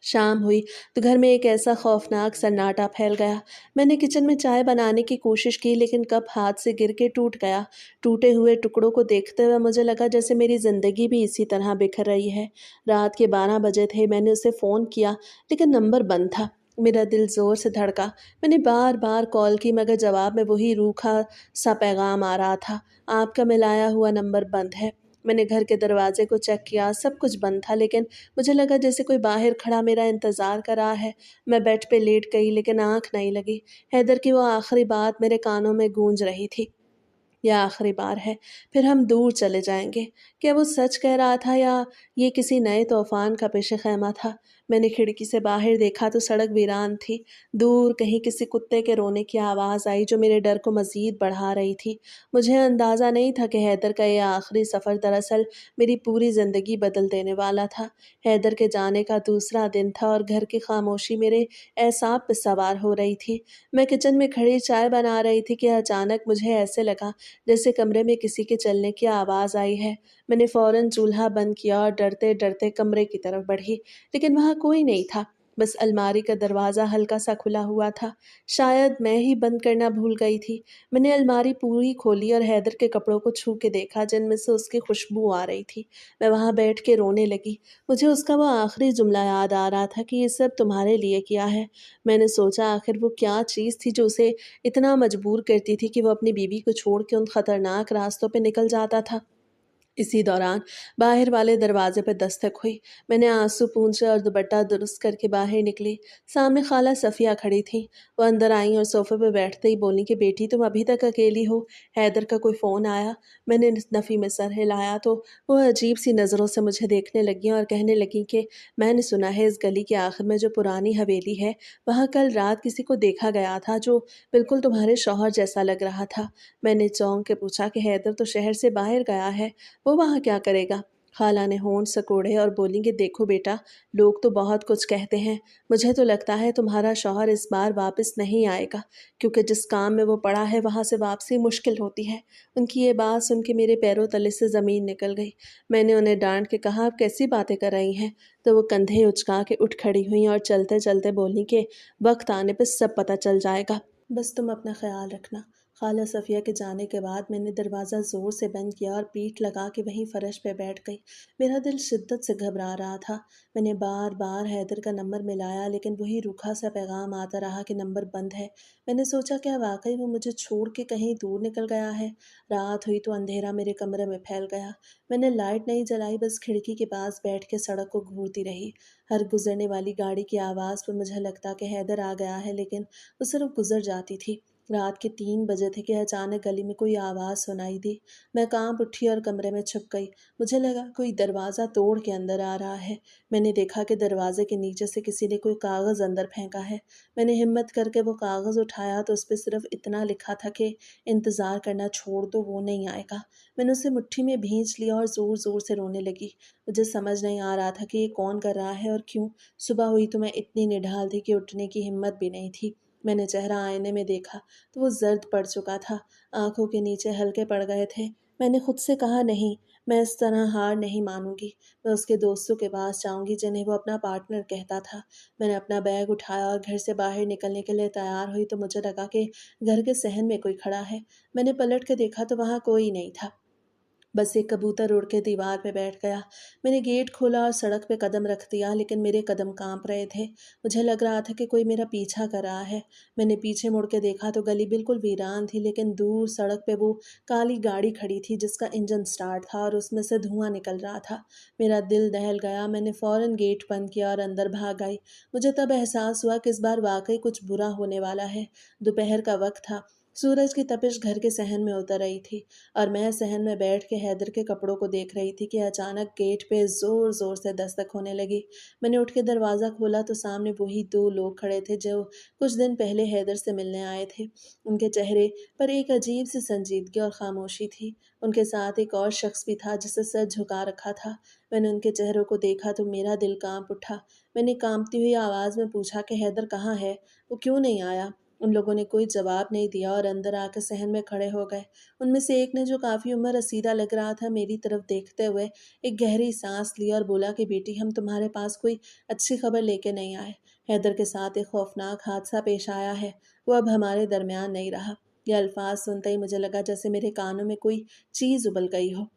शाम हुई तो घर में एक ऐसा खौफनाक सन्नाटा फैल गया। मैंने किचन में चाय बनाने की कोशिश की लेकिन कप हाथ से गिर के टूट गया। टूटे हुए टुकड़ों को देखते हुए मुझे लगा जैसे मेरी ज़िंदगी भी इसी तरह बिखर रही है। रात के 12 बजे थे। मैंने उसे फ़ोन किया लेकिन नंबर बंद था। मेरा दिल ज़ोर से धड़का। मैंने बार बार कॉल की मगर जवाब में वही रूखा सा पैगाम आ रहा था, आपका मिलाया हुआ नंबर बंद है। मैंने घर के दरवाजे को चेक किया, सब कुछ बंद था लेकिन मुझे लगा जैसे कोई बाहर खड़ा मेरा इंतज़ार कर रहा है। मैं बेड पे लेट गई लेकिन आँख नहीं लगी। हैदर की वो आखिरी बात मेरे कानों में गूंज रही थी, यह आखिरी बार है, फिर हम दूर चले जाएंगे। क्या वो सच कह रहा था या ये किसी नए तूफान का पेश खैमा था? मैंने खिड़की से बाहर देखा तो सड़क वीरान थी। दूर कहीं किसी कुत्ते के रोने की आवाज़ आई जो मेरे डर को मज़ीद बढ़ा रही थी। मुझे अंदाज़ा नहीं था कि हैदर का यह आखिरी सफ़र दरअसल मेरी पूरी ज़िंदगी बदल देने वाला था। हैदर के जाने का दूसरा दिन था और घर की खामोशी मेरे एसाब पे सवार हो रही थी। मैं किचन में खड़ी चाय बना रही थी कि अचानक मुझे ऐसे लगा जैसे कमरे में किसी के चलने की आवाज़ आई है। मैंने फ़ौरन चूल्हा बंद किया और डरते-डरते कमरे की तरफ बढ़ी, लेकिन वहाँ कोई नहीं था। बस अलमारी का दरवाज़ा हल्का-सा खुला हुआ था। शायद मैं ही बंद करना भूल गई थी। मैंने अलमारी पूरी खोली और हैदर के कपड़ों को छू के देखा जिनमें से उसकी खुशबू आ रही थी। मैं वहाँ बैठ के रोने लगी। मुझे उसका वो आखिरी जुमला याद आ रहा था कि ये सब तुम्हारे लिए किया है। मैंने सोचा आखिर वो क्या चीज़ थी जो उसे इतना मजबूर करती थी कि वो अपनी बीवी को छोड़ के उन खतरनाक रास्तों पे निकल जाता था। इसी दौरान बाहर वाले दरवाजे पर दस्तक हुई। मैंने आंसू पूंछे और दुपट्टा दुरुस्त करके बाहर निकली। सामने खाला सफ़िया खड़ी थी। वो अंदर आई और सोफे पर बैठते ही बोली कि बेटी तुम अभी तक अकेली हो, हैदर का कोई फ़ोन आया? मैंने नफ़ी में सर हिलाया तो वो अजीब सी नज़रों से मुझे देखने लगी और कहने लगी कि मैंने सुना है इस गली के आखिर में जो पुरानी हवेली है वहाँ कल रात किसी को देखा गया था जो बिल्कुल तुम्हारे शौहर जैसा लग रहा था। मैंने चौंक के पूछा कि हैदर तो शहर से बाहर गया है, वो वहाँ क्या करेगा? खाला ने होंठ सकोड़े और बोली कि देखो बेटा, लोग तो बहुत कुछ कहते हैं। मुझे तो लगता है तुम्हारा शौहर इस बार वापस नहीं आएगा, क्योंकि जिस काम में वो पड़ा है वहाँ से वापसी मुश्किल होती है। उनकी ये बात सुन के मेरे पैरों तले से ज़मीन निकल गई। मैंने उन्हें डांट के कहा, आप कैसी बातें कर रही हैं? तो वो कंधे उचका के उठ खड़ी हुई और चलते चलते बोली कि वक्त आने पर सब पता चल जाएगा, बस तुम अपना ख्याल रखना। खाला सफ़िया के जाने के बाद मैंने दरवाज़ा ज़ोर से बंद किया और पीठ लगा के वहीं फ़र्श पे बैठ गई। मेरा दिल शिद्दत से घबरा रहा था। मैंने बार बार हैदर का नंबर मिलाया लेकिन वही रूखा सा पैगाम आता रहा कि नंबर बंद है। मैंने सोचा क्या वाकई वो मुझे छोड़ के कहीं दूर निकल गया है। रात हुई तो अंधेरा मेरे कमरे में फैल गया। मैंने लाइट नहीं जलाई, बस खिड़की के पास बैठ के सड़क को घूरती रही। हर गुजरने वाली गाड़ी की आवाज़ पर मुझे लगता कि हैदर आ गया है लेकिन वो सिर्फ गुजर जाती थी। रात के 3 बजे थे कि अचानक गली में कोई आवाज़ सुनाई दी। मैं काँप उठी और कमरे में छुप गई। मुझे लगा कोई दरवाज़ा तोड़ के अंदर आ रहा है। मैंने देखा कि दरवाजे के नीचे से किसी ने कोई कागज़ अंदर फेंका है। मैंने हिम्मत करके वो कागज़ उठाया तो उस पे सिर्फ इतना लिखा था कि इंतज़ार करना छोड़ दो, वो नहीं आएगा। मैंने उसे मुट्ठी में भींच लिया और ज़ोर-ज़ोर से रोने लगी। मुझे समझ नहीं आ रहा था कि ये कौन कर रहा है और क्यों। सुबह हुई तो मैं इतनी निढाल थी कि उठने की हिम्मत भी नहीं थी। मैंने चेहरा आईने में देखा तो वो ज़र्द पड़ चुका था, आँखों के नीचे हल्के पड़ गए थे। मैंने खुद से कहा नहीं, मैं इस तरह हार नहीं मानूँगी। मैं उसके दोस्तों के पास जाऊँगी जिन्हें वो अपना पार्टनर कहता था। मैंने अपना बैग उठाया और घर से बाहर निकलने के लिए तैयार हुई तो मुझे लगा कि घर के सहन में कोई खड़ा है। मैंने पलट के देखा तो वहाँ कोई नहीं था। बस एक कबूतर उड़ के दीवार पे बैठ गया। मैंने गेट खोला और सड़क पे कदम रख दिया, लेकिन मेरे कदम कांप रहे थे। मुझे लग रहा था कि कोई मेरा पीछा कर रहा है। मैंने पीछे मुड़ के देखा तो गली बिल्कुल वीरान थी, लेकिन दूर सड़क पे वो काली गाड़ी खड़ी थी जिसका इंजन स्टार्ट था और उसमें से धुआं निकल रहा था। मेरा दिल दहल गया। मैंने फौरन गेट बंद किया और अंदर भाग आई। मुझे तब एहसास हुआ कि इस बार वाकई कुछ बुरा होने वाला है। दोपहर का वक्त था। सूरज की तपिश घर के सहन में उतर रही थी और मैं सहन में बैठ के हैदर के कपड़ों को देख रही थी कि अचानक गेट पे जोर जोर से दस्तक होने लगी। मैंने उठ के दरवाज़ा खोला तो सामने वही दो लोग खड़े थे जो कुछ दिन पहले हैदर से मिलने आए थे। उनके चेहरे पर एक अजीब सी संजीदगी और खामोशी थी। उनके साथ एक और शख्स भी था जिसे सर झुका रखा था। मैंने उनके चेहरों को देखा तो मेरा दिल कांप उठा। मैंने कांपती हुई आवाज़ में पूछा कि हैदर कहाँ है, वो क्यों नहीं आया। उन लोगों ने कोई जवाब नहीं दिया और अंदर आकर सहन में खड़े हो गए। उनमें से एक ने, जो काफ़ी उम्र रसीदा लग रहा था, मेरी तरफ देखते हुए एक गहरी सांस ली और बोला कि बेटी, हम तुम्हारे पास कोई अच्छी खबर लेके नहीं आए। हैदर के साथ एक खौफनाक हादसा पेश आया है। वो अब हमारे दरमियान नहीं रहा। ये अल्फाज सुनते ही मुझे लगा जैसे मेरे कानों में कोई चीज़ उबल गई हो।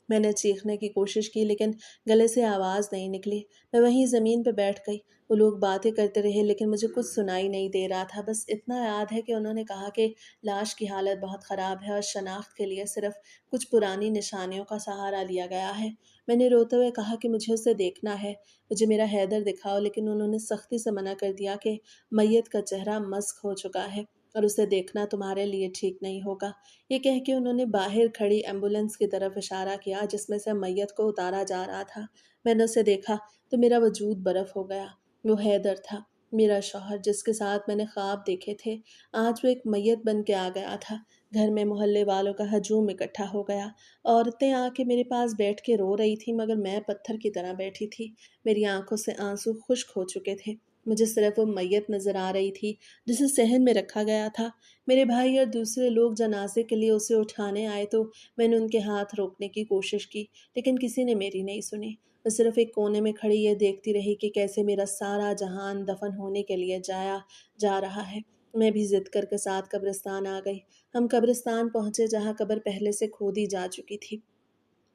मैंने चीखने की कोशिश की, लेकिन गले से आवाज़ नहीं निकली। मैं वहीं ज़मीन पर बैठ गई। वो लोग बातें करते रहे, लेकिन मुझे कुछ सुनाई नहीं दे रहा था। बस इतना याद है कि उन्होंने कहा कि लाश की हालत बहुत ख़राब है और शनाख्त के लिए सिर्फ कुछ पुरानी निशानियों का सहारा लिया गया है। मैंने रोते हुए कहा कि मुझे उसे देखना है, मुझे मेरा हैदर दिखाओ, लेकिन उन्होंने सख्ती से मना कर दिया कि मैयत का चेहरा मस्क हो चुका है और उसे देखना तुम्हारे लिए ठीक नहीं होगा। ये कह के उन्होंने बाहर खड़ी एम्बुलेंस की तरफ इशारा किया जिसमें से मैयत को उतारा जा रहा था। मैंने उसे देखा तो मेरा वजूद बर्फ हो गया। वो हैदर था, मेरा शौहर, जिसके साथ मैंने ख्वाब देखे थे। आज वो एक मैयत बन के आ गया था। घर में मोहल्ले वालों का हजूम इकट्ठा हो गया। औरतें आके मेरे पास बैठ के रो रही थी, मगर मैं पत्थर की तरह बैठी थी। मेरी आंखों से आंसू खुश्क हो चुके थे। मुझे सिर्फ वो मैयत नजर आ रही थी जिसे सहन में रखा गया था। मेरे भाई और दूसरे लोग जनाजे के लिए उसे उठाने आए तो मैंने उनके हाथ रोकने की कोशिश की, लेकिन किसी ने मेरी नहीं सुनी। मैं सिर्फ एक कोने में खड़ी ये देखती रही कि कैसे मेरा सारा जहान दफन होने के लिए जाया जा रहा है। मैं भी जिद करके साथ कब्रिस्तान आ गई। हम कब्रिस्तान पहुंचे जहां कब्र पहले से खोदी जा चुकी थी।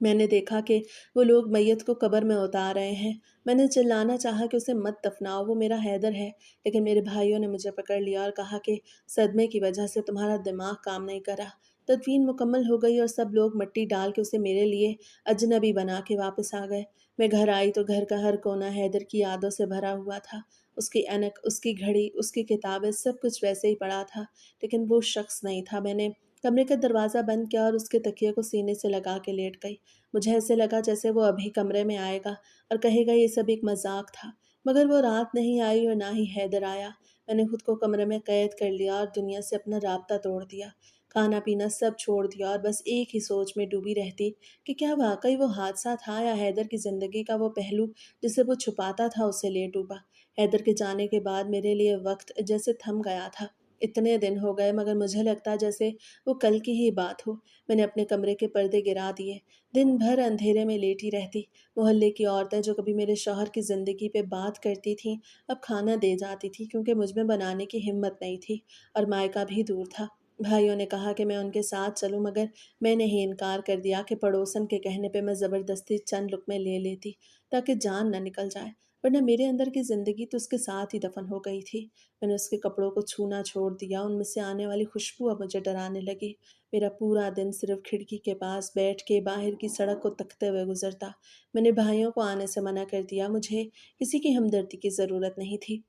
मैंने देखा कि वो लोग मैयत को कब्र में उतार रहे हैं। मैंने चिल्लाना चाहा कि उसे मत दफनाओ, वो मेरा हैदर है, लेकिन मेरे भाइयों ने मुझे पकड़ लिया और कहा कि सदमे की वजह से तुम्हारा दिमाग काम नहीं कर रहा। तदफीन मुकम्मल हो गई और सब लोग मिट्टी डाल के उसे मेरे लिए अजनबी बना के वापस आ गए। मैं घर आई तो घर का हर कोना हैदर की यादों से भरा हुआ था। उसकी ऐनक, उसकी घड़ी, उसकी किताबें, सब कुछ वैसे ही पड़ा था, लेकिन वो शख्स नहीं था। मैंने कमरे का दरवाज़ा बंद किया और उसके तकिए को सीने से लगा के लेट गई। मुझे ऐसे लगा जैसे वो अभी कमरे में आएगा और कहेगा ये सब एक मजाक था। मगर वो रात नहीं आई और ना ही हैदर आया। मैंने खुद को कमरे में कैद कर लिया और दुनिया से अपना राब्ता तोड़ दिया। खाना पीना सब छोड़ दिया और बस एक ही सोच में डूबी रहती कि क्या वाकई वो हादसा था या हैदर की ज़िंदगी का वो पहलू जिसे वो छुपाता था उसे ले डूबा। हैदर के जाने के बाद मेरे लिए वक्त जैसे थम गया था। इतने दिन हो गए, मगर मुझे लगता जैसे वो कल की ही बात हो। मैंने अपने कमरे के पर्दे गिरा दिए। दिन भर अंधेरे में लेटी रहती। मोहल्ले की औरतें जो कभी मेरे शौहर की ज़िंदगी पे बात करती थीं, अब खाना दे जाती थी क्योंकि मुझ में बनाने की हिम्मत नहीं थी। और मायका भी दूर था। भाइयों ने कहा कि मैं उनके साथ चलूं, मगर मैंने ही इनकार कर दिया कि पड़ोसन के कहने पे मैं ज़बरदस्ती चंद लुक़्मे ले लेती ताकि जान न निकल जाए, वरना मेरे अंदर की ज़िंदगी तो उसके साथ ही दफन हो गई थी। मैंने उसके कपड़ों को छूना छोड़ दिया। उनमें से आने वाली खुशबू अब मुझे डराने लगी। मेरा पूरा दिन सिर्फ खिड़की के पास बैठ के बाहर की सड़क को तकते हुए गुजरता। मैंने भाइयों को आने से मना कर दिया। मुझे किसी की हमदर्दी की ज़रूरत नहीं थी,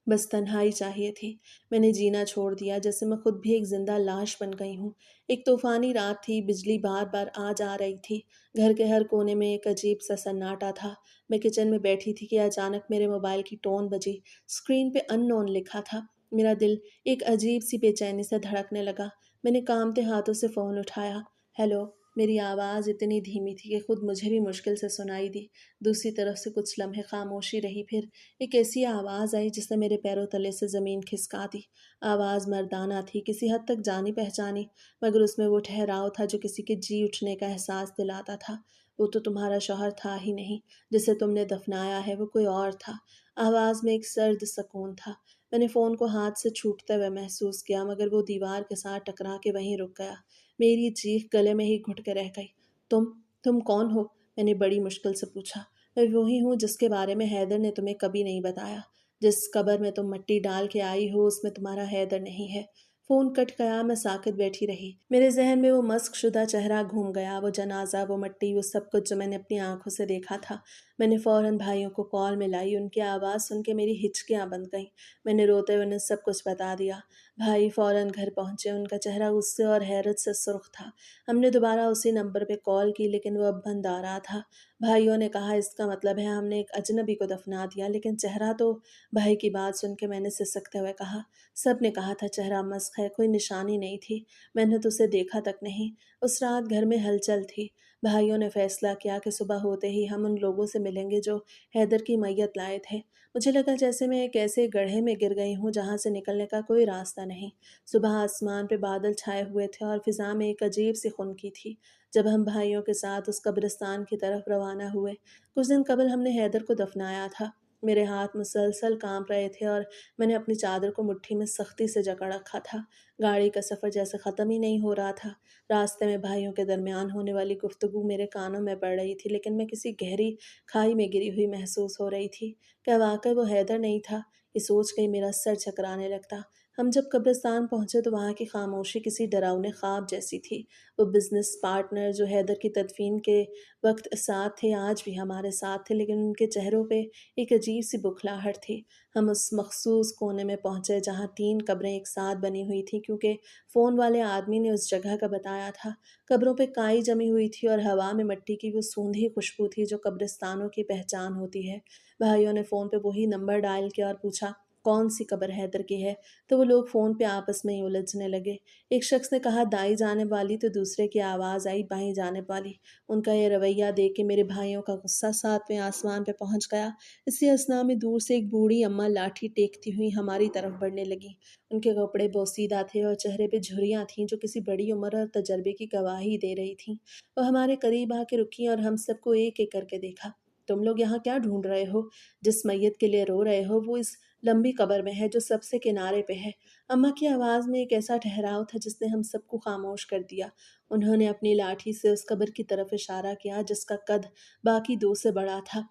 बस तन्हाई चाहिए थी। मैंने जीना छोड़ दिया जैसे मैं खुद भी एक जिंदा लाश बन गई हूँ। एक तूफानी रात थी, बिजली बार बार आ जा रही थी। घर के हर कोने में एक अजीब सा सन्नाटा था। मैं किचन में बैठी थी कि अचानक मेरे मोबाइल की टोन बजी। स्क्रीन पे अननोन लिखा था। मेरा दिल एक अजीब सी बेचैनी से धड़कने लगा। मैंने कांपते हाथों से फ़ोन उठाया। हेलो। मेरी आवाज़ इतनी धीमी थी कि खुद मुझे भी मुश्किल से सुनाई दी। दूसरी तरफ से कुछ लम्हे खामोशी रही, फिर एक ऐसी आवाज़ आई जिसने मेरे पैरों तले से ज़मीन खिसका दी। आवाज़ मर्दाना थी, किसी हद तक जानी पहचानी, मगर उसमें वो ठहराव था जो किसी के जी उठने का एहसास दिलाता था। वो तो तुम्हारा शौहर था ही नहीं, जिसे तुमने दफनाया है, वो कोई और था। आवाज़ में एक सर्द सुकून था। मैंने फ़ोन को हाथ से छूटते हुए महसूस किया, मगर वो दीवार के साथ टकरा के वहीं रुक गया। मेरी चीख गले में ही घुट के रह गई। तुम तुम कौन हो? मैंने बड़ी मुश्किल से पूछा। मैं वही हूँ जिसके बारे में हैदर ने तुम्हें कभी नहीं बताया। जिस कब्र में तुम मिट्टी डाल के आई हो उसमें तुम्हारा हैदर नहीं है। फोन कट गया। मैं साकित बैठी रही। मेरे जहन में वो मस्क शुदा चेहरा घूम गया, वो जनाजा, वो मिट्टी, वो सब कुछ जो मैंने अपनी आंखों से देखा था। मैंने फौरन भाइयों को कॉल मिलाई। उनकी आवाज़ सुन के मेरी हिचकियाँ बंध गईं। मैंने रोते हुए उन्हें सब कुछ बता दिया। भाई फौरन घर पहुंचे। उनका चेहरा गुस्से और हैरत से सुर्ख था। हमने दोबारा उसी नंबर पे कॉल की, लेकिन वो अब बंद आ रहा था। भाइयों ने कहा इसका मतलब है हमने एक अजनबी को दफना दिया, लेकिन चेहरा तो। भाई की बात सुन के मैंने सिसकते हुए कहा, सब ने कहा था चेहरा मस्क है, कोई निशानी नहीं थी। मैंने तो उसे देखा तक नहीं। उस रात घर में हलचल थी। भाइयों ने फैसला किया कि सुबह होते ही हम उन लोगों से मिलेंगे जो हैदर की मैयत लाए थे। मुझे लगा जैसे मैं एक ऐसे गड्ढे में गिर गई हूँ जहाँ से निकलने का कोई रास्ता नहीं। सुबह आसमान पे बादल छाए हुए थे और फिजा में एक अजीब सी खुनकी थी। जब हम भाइयों के साथ उस कब्रिस्तान की तरफ रवाना हुए, कुछ दिन कबल हमने हैदर को दफनाया था। मेरे हाथ मुसलसल कांप रहे थे और मैंने अपनी चादर को मुट्ठी में सख्ती से जकड़ रखा था। गाड़ी का सफ़र जैसे ख़त्म ही नहीं हो रहा था। रास्ते में भाइयों के दरमियान होने वाली गुफ्तगू मेरे कानों में पड़ रही थी, लेकिन मैं किसी गहरी खाई में गिरी हुई महसूस हो रही थी। क्या वाकई वो हैदर नहीं था? ये सोच के ही मेरा सर चकराने लगता। हम जब कब्रिस्तान पहुंचे तो वहाँ की खामोशी किसी डरावने ख्वाब जैसी थी। वो बिजनेस पार्टनर जो हैदर की तदफीन के वक्त साथ थे आज भी हमारे साथ थे, लेकिन उनके चेहरों पे एक अजीब सी बुखलाहट थी। हम उस मखसूस कोने में पहुंचे जहाँ 3 कब्रें एक साथ बनी हुई थी, क्योंकि फ़ोन वाले आदमी ने उस जगह का बताया था। कब्रों पे काई जमी हुई थी और हवा में मिट्टी की वो सूंधी खुशबू थी जो कब्रिस्तानों की पहचान होती है। भाइयों ने फ़ोन पे वही नंबर डायल किया और पूछा कौन सी कब्र हैदर की है, तो वो लोग फ़ोन पे आपस में ही उलझने लगे। एक शख्स ने कहा दाई जाने वाली, तो दूसरे की आवाज़ आई बाई जाने वाली। उनका ये रवैया देख के मेरे भाइयों का गुस्सा 7वें आसमान पे पहुंच गया। इसी असना में दूर से एक बूढ़ी अम्मा लाठी टेकती हुई हमारी तरफ बढ़ने लगी। उनके कपड़े बोसीदा थे और चेहरे पे झुर्रियाँ थीं जो किसी बड़ी उम्र और तजर्बे की गवाही दे रही थीं। वह हमारे करीब आके रुकी और हम सबको एक एक करके देखा। तुम लोग यहाँ क्या ढूंढ रहे हो? जिस मैयत के लिए रो रहे हो वो इस लंबी कब्र में है जो सबसे किनारे पे है। अम्मा की आवाज़ में एक ऐसा ठहराव था जिसने हम सबको खामोश कर दिया। उन्होंने अपनी लाठी से उस कब्र की तरफ इशारा किया जिसका कद बाकी 2 से बड़ा था।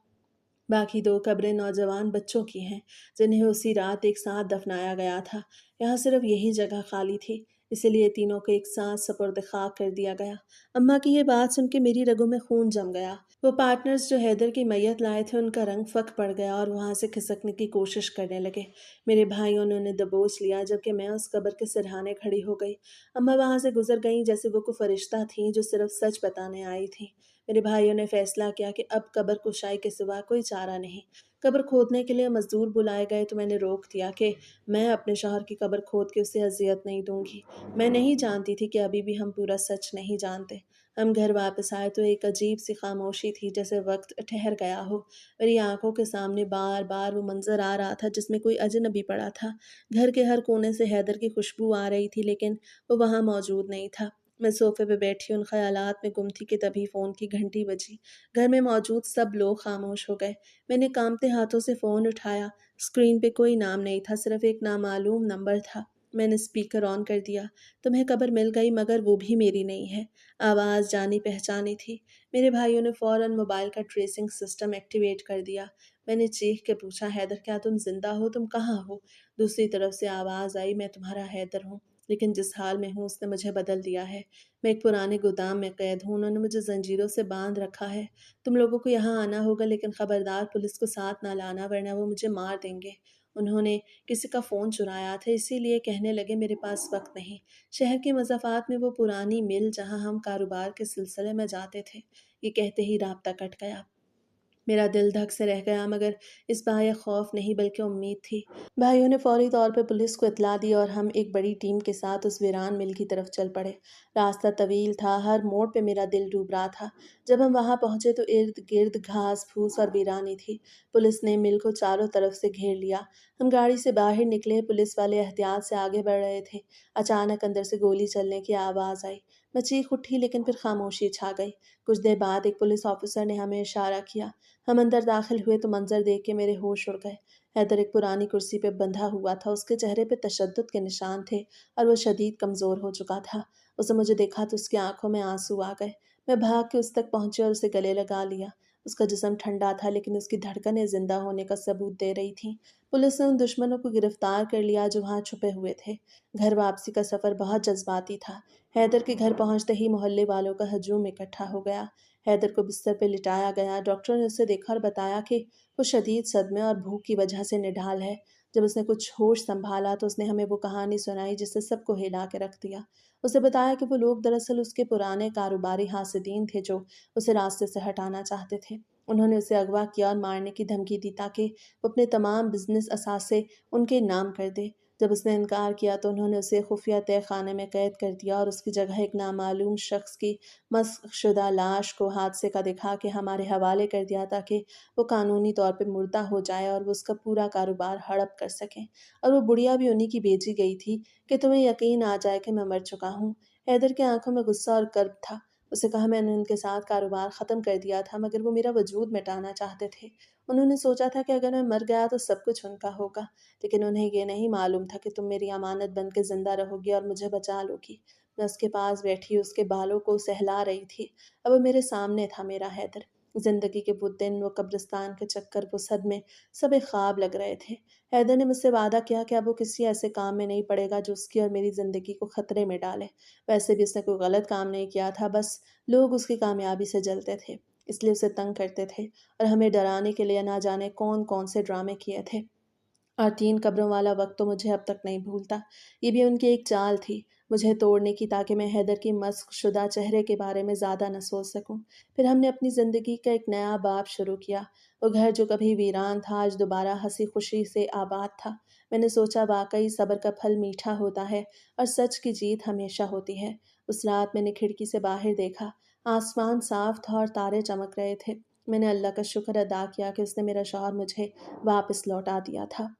बाकी 2 कब्रें नौजवान बच्चों की हैं, जिन्हें उसी रात एक साथ दफनाया गया था। यहाँ सिर्फ यही जगह खाली थी, इसीलिए तीनों को एक साथ सपुर्द खाक कर दिया गया। अम्मा की ये बात सुन के मेरी रगों में खून जम गया। वो पार्टनर्स जो हैदर की मैयत लाए थे उनका रंग फक पड़ गया और वहाँ से खिसकने की कोशिश करने लगे। मेरे भाइयों ने उन्हें दबोच लिया जबकि मैं उस कब्र के सिरहाने खड़ी हो गई। अम्मा वहाँ से गुजर गईं जैसे वो कोई फरिश्ता थीं जो सिर्फ सच बताने आई थीं। मेरे भाइयों ने फैसला किया कि अब कब्र कुशाई के सिवा कोई चारा नहीं। कब्र खोदने के लिए मजदूर बुलाए गए तो मैंने रोक दिया कि मैं अपने शौहर की कब्र खोद के उसे अजियत नहीं दूंगी। मैं नहीं जानती थी कि अभी भी हम पूरा सच नहीं जानते। हम घर वापस आए तो एक अजीब सी खामोशी थी, जैसे वक्त ठहर गया हो। मेरी आंखों के सामने बार बार वो मंजर आ रहा था जिसमें कोई अजनबी पड़ा था। घर के हर कोने से हैदर की खुशबू आ रही थी, लेकिन वो वहाँ मौजूद नहीं था। मैं सोफे पे बैठी उन ख्यालात में गुम थी कि तभी फ़ोन की घंटी बजी। घर में मौजूद सब लोग खामोश हो गए। मैंने कांपते हाथों से फ़ोन उठाया। स्क्रीन पे कोई नाम नहीं था, सिर्फ एक नामालूम नंबर था। मैंने स्पीकर ऑन कर दिया। तुम्हें खबर मिल गई, मगर वो भी मेरी नहीं है। आवाज़ जानी पहचानी थी। मेरे भाइयों ने फ़ौरन मोबाइल का ट्रेसिंग सिस्टम एक्टिवेट कर दिया। मैंने चीख के पूछा, हैदर क्या तुम जिंदा हो? तुम कहाँ हो? दूसरी तरफ से आवाज़ आई, मैं तुम्हारा हैदर हूँ, लेकिन जिस हाल में हूँ उसने मुझे बदल दिया है। मैं एक पुराने गोदाम में कैद हूँ। उन्होंने मुझे जंजीरों से बांध रखा है। तुम लोगों को यहाँ आना होगा, लेकिन खबरदार पुलिस को साथ ना लाना, वरना वो मुझे मार देंगे। उन्होंने किसी का फ़ोन चुराया था, इसीलिए कहने लगे मेरे पास वक्त नहीं। शहर के मज़ाफ़ात में वो पुरानी मिल जहाँ हम कारोबार के सिलसिले में जाते थे। ये कहते ही राब्ता कट गया। मेरा दिल धक से रह गया, मगर इस बार यह खौफ नहीं बल्कि उम्मीद थी। भाइयों ने फौरी तौर पर पुलिस को इत्तला दी और हम एक बड़ी टीम के साथ उस वीरान मिल की तरफ चल पड़े। रास्ता तवील था, हर मोड़ पे मेरा दिल डूब रहा था। जब हम वहाँ पहुँचे तो इर्द गिर्द घास फूस और वीरानी थी। पुलिस ने मिल को चारों तरफ से घेर लिया। हम गाड़ी से बाहर निकले, पुलिस वाले एहतियात से आगे बढ़ रहे थे। अचानक अंदर से गोली चलने की आवाज़ आई। मैं चीख उठी, लेकिन फिर खामोशी छा गई। कुछ देर बाद एक पुलिस ऑफिसर ने हमें इशारा किया। हम अंदर दाखिल हुए तो मंजर देख के मेरे होश उड़ गए। हैदर एक पुरानी कुर्सी पे बंधा हुआ था। उसके चेहरे पे तशद्दुद के निशान थे और वो शदीद कमज़ोर हो चुका था। उसने मुझे देखा तो उसकी आंखों में आंसू आ गए। मैं भाग के उस तक पहुंची और उसे गले लगा लिया। उसका जिस्म ठंडा था लेकिन उसकी धड़कनें जिंदा होने का सबूत दे रही थीं। पुलिस ने उन दुश्मनों को गिरफ्तार कर लिया जो वहां छुपे हुए थे। घर वापसी का सफ़र बहुत जज्बाती था। हैदर के घर पहुंचते ही मोहल्ले वालों का हजूम इकट्ठा हो गया। हैदर को बिस्तर पर लिटाया गया। डॉक्टर ने उसे देखा और बताया कि वो शदीद सदमे और भूख की वजह से निढाल है। जब उसने कुछ होश संभाला तो उसने हमें वो कहानी सुनाई जिससे सबको हिला के रख दिया। उसे बताया कि वो लोग दरअसल उसके पुराने कारोबारी हासिदीन थे जो उसे रास्ते से हटाना चाहते थे। उन्होंने उसे अगवा किया और मारने की धमकी दी ताकि वो अपने तमाम बिजनेस असासे उनके नाम कर दे। जब उसने इनकार किया तो उन्होंने उसे खुफिया तय खाने में कैद कर दिया और उसकी जगह एक नामालूम शख्स की मस्कशुदा लाश को हादसे का दिखा के हमारे हवाले कर दिया ताकि वो कानूनी तौर पे मुर्दा हो जाए और वो उसका पूरा कारोबार हड़प कर सकें। और वो बुढ़िया भी उन्हीं की भेजी गई थी कि तुम्हें यकीन आ जाए कि मैं मर चुका हूँ। हैदर की आंखों में गुस्सा और कर्ब था। उसे कहा मैंने उनके साथ कारोबार ख़त्म कर दिया था मगर वो मेरा वजूद मिटाना चाहते थे। उन्होंने सोचा था कि अगर मैं मर गया तो सब कुछ उनका होगा, लेकिन उन्हें ये नहीं मालूम था कि तुम मेरी अमानत बन के ज़िंदा रहोगी और मुझे बचा लोगी। मैं उसके पास बैठी उसके बालों को सहला रही थी। अब वो मेरे सामने था मेरा हैदर। ज़िंदगी के वो दिन, वो कब्रिस्तान के चक्कर, वो सदमे, सब एक ख्वाब लग रहे थे। हैदर ने मुझसे वादा किया कि अब वो किसी ऐसे काम में नहीं पड़ेगा जो उसकी और मेरी ज़िंदगी को ख़तरे में डाले। वैसे भी उसने कोई गलत काम नहीं किया था, बस लोग उसकी कामयाबी से जलते थे, इसलिए उसे तंग करते थे और हमें डराने के लिए ना जाने कौन कौन से ड्रामे किए थे। और 3 कब्रों वाला वक्त तो मुझे अब तक नहीं भूलता। ये भी उनकी एक चाल थी, मुझे तोड़ने की ताकि मैं हैदर की मस्क-शुदा चेहरे के बारे में ज़्यादा न सोच सकूं। फिर हमने अपनी ज़िंदगी का एक नया बाब शुरू किया। वो घर जो कभी वीरान था आज दोबारा हंसी-खुशी से आबाद था। मैंने सोचा वाक़ई सब्र का फल मीठा होता है और सच की जीत हमेशा होती है। उस रात मैंने खिड़की से बाहर देखा। आसमान साफ था और तारे चमक रहे थे। मैंने अल्लाह का शुक्र अदा किया कि उसने मेरा शौहर मुझे वापस लौटा दिया था।